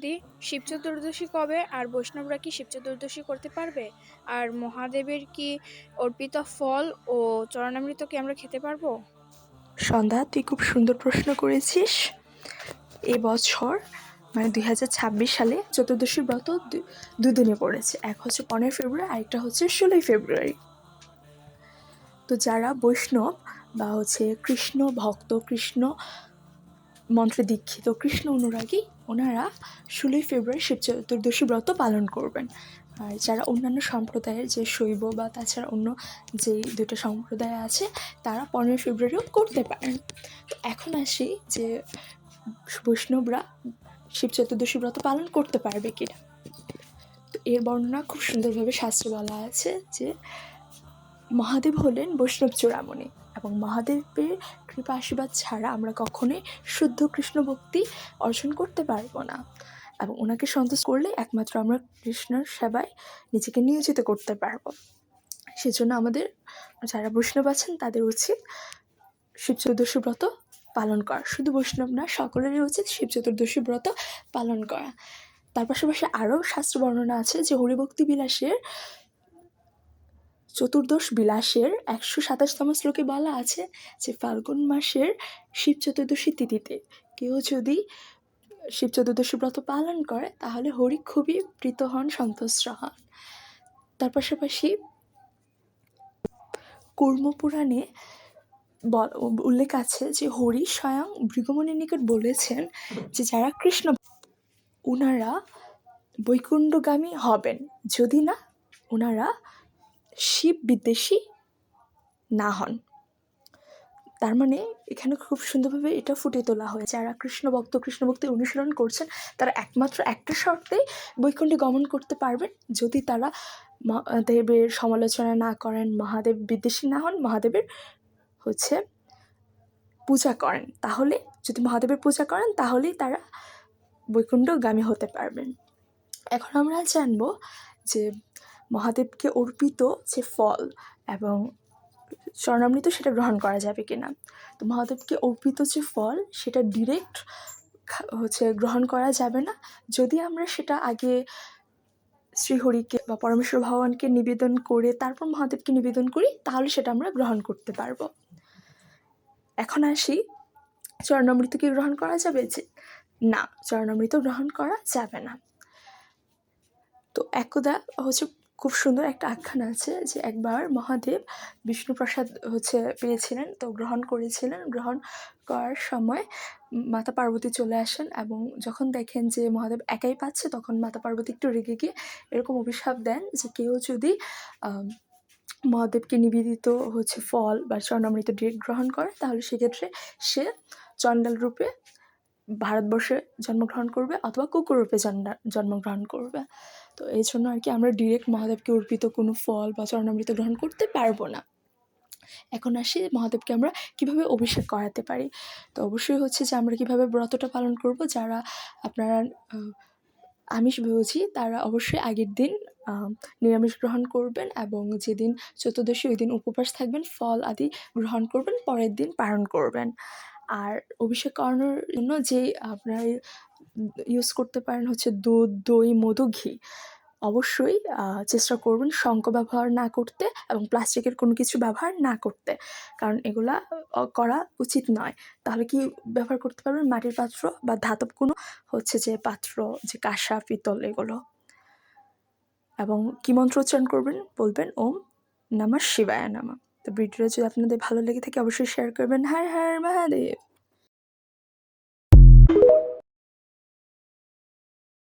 দি শিব চতুর্দশী কবে, আর বৈষ্ণবরা কি শিব চতুর্দশী করতে পারবে? আর মহাদেবের কি অর্পিত ফল ও চরণামৃত কি আমরা খেতে পারবো? সন্ধ্যা, তুই খুব সুন্দর প্রশ্ন করেছিস। এবছর মানে 2026 সালে চতুর্দশী ব্রত দুদিনে পড়েছে। এক হচ্ছে 15 ফেব্রুয়ারি, আরেকটা হচ্ছে 16 ফেব্রুয়ারি। তো যারা বৈষ্ণব বা হচ্ছে কৃষ্ণ ভক্ত, কৃষ্ণ মন্ত্রে দীক্ষিত, কৃষ্ণ অনুরাগী, ওনারা 16 ফেব্রুয়ারি শিব চতুর্দশী ব্রত পালন করবেন। আর যারা অন্যান্য সম্প্রদায়ের, যে শৈব বা তাছাড়া অন্য যে দুটো সম্প্রদায় আছে, তারা 15 ফেব্রুয়ারিও করতে পারেন। এখন আসি যে বৈষ্ণবরা শিব চতুর্দশী ব্রত পালন করতে পারবে কিনা। তো এর বর্ণনা খুব সুন্দরভাবে শাস্ত্রে বলা আছে যে মহাদেব হলেন বৈষ্ণব চূড়ামণি, এবং মহাদেবের কৃপা আশীর্বাদ ছাড়া আমরা কখনোই শুদ্ধ কৃষ্ণ ভক্তি অর্জন করতে পারবো না, এবং ওনাকে সন্তুষ্ট করলে একমাত্র আমরা কৃষ্ণর সেবায় নিজেকে নিয়োজিত করতে পারবো। সেজন্য আমাদের যারা বৈষ্ণব আছেন তাদের উচিত শিব চতুর্দশী ব্রত পালন করা। শুধু বৈষ্ণব না, সকলেরই উচিত শিব চতুর্দশী ব্রত পালন করা। তার পাশাপাশি আরও শাস্ত্র বর্ণনা আছে যে হরিভক্তি বিলাসের চতুর্দশ বিলাসের 127তম শ্লোকে বলা আছে যে ফাল্গুন মাসের শিব চতুর্দশী তিথিতে কেউ যদি শিব চতুর্দশী ব্রত পালন করে তাহলে হরি খুবই প্রীত হন, সন্তুষ্ট হন। তার পাশাপাশি কূর্মপুরাণে উল্লেখ আছে যে হরি স্বয়ং ভৃগুমুনির নিকট বলেছেন যে যারা কৃষ্ণ, ওনারা বৈকুণ্ঠগামী হবেন যদি না ওনারা শিব বিদ্বেষী না হন। তার মানে এখানে খুব সুন্দরভাবে এটা ফুটে তোলা হয়, যারা কৃষ্ণ ভক্তি অনুসরণ করছেন তারা একমাত্র একটা শর্তেই বৈকুণ্ঠে গমন করতে পারবেন, যদি তারা মহাদেবের সমালোচনা না করেন, মহাদেব বিদ্বেষী না হন, মহাদেবের হচ্ছে পূজা করেন। তাহলে যদি মহাদেবের পূজা করেন তাহলেই তারা বৈকুণ্ঠগামী হতে পারবেন। এখন আমরা জানবো যে মহাদেবকে অর্পিত যে ফল এবং চরণামৃত সেটা গ্রহণ করা যাবে কিনা। তো মহাদেবকে অর্পিত যে ফল সেটা ডিরেক্ট গ্রহণ করা যাবে না। যদি আমরা সেটা আগে শ্রীহরিকে বা পরমেশ্বর ভগবানকে নিবেদন করে তারপর মহাদেবকে নিবেদন করি, তাহলে সেটা আমরা গ্রহণ করতে পারবো। এখন আসি, চরণামৃত কি গ্রহণ করা যাবে? যে না, চরণামৃত গ্রহণ করা যাবে না। তো একদা খুব সুন্দর একটা আখ্যান আছে যে একবার মহাদেব বিষ্ণুপ্রসাদ পেয়েছিলেন, তো গ্রহণ করেছিলেন। গ্রহণ করার সময় মাতা পার্বতী চলে আসেন, এবং যখন দেখেন যে মহাদেব একাই পাচ্ছে, তখন মাতা পার্বতী একটু রেগে গিয়ে এরকম অভিশাপ দেন যে কেউ যদি মহাদেবকে নিবেদিত ফল বা চরণামৃত ডিরেক্ট গ্রহণ করে তাহলে সেক্ষেত্রে সে চণ্ডাল রূপে ভারতবর্ষে জন্মগ্রহণ করবে অথবা কুকুর রূপে জন্মগ্রহণ করবে। তো এই জন্য আর কি আমরা ডিরেক্ট মহাদেবকে অর্পিত কোনো ফল বা চরণামৃত গ্রহণ করতে পারবো না। এখন আসি মহাদেবকে আমরা কিভাবে অভিষেক করাতে পারি। তো অবশ্যই যে আমরা কিভাবে ব্রতটা পালন করব। যারা আপনারা আমিষ ভোজী তারা অবশ্যই আগের দিন নিরামিষ গ্রহণ করবেন, এবং যেদিন চতুর্দশী ওই দিন উপবাস থাকবেন, ফল আদি গ্রহণ করবেন, পরের দিন পালন করবেন। আর অভিষেক করানোর জন্য যে আপনারা ইউজ করতে পারেন দুধ, দই, মধু, ঘি। অবশ্যই চেষ্টা করবেন শঙ্খ ব্যবহার না করতে এবং প্লাস্টিকের কোনো কিছু ব্যবহার না করতে, কারণ এগুলা করা উচিত নয়। তাহলে কি ব্যবহার করতে পারবেন? মাটির পাত্র বা ধাতব কোনো যে পাত্র, যে কাঁসা, পিতল, এগুলো। এবং কি মন্ত্র উচ্চারণ করবেন? বলবেন ওম নমঃ শিবায় নমঃ। তো ভিডিওটা যদি আপনাদের ভালো লেগে থাকে অবশ্যই শেয়ার করবেন। হর হর মহাদেব।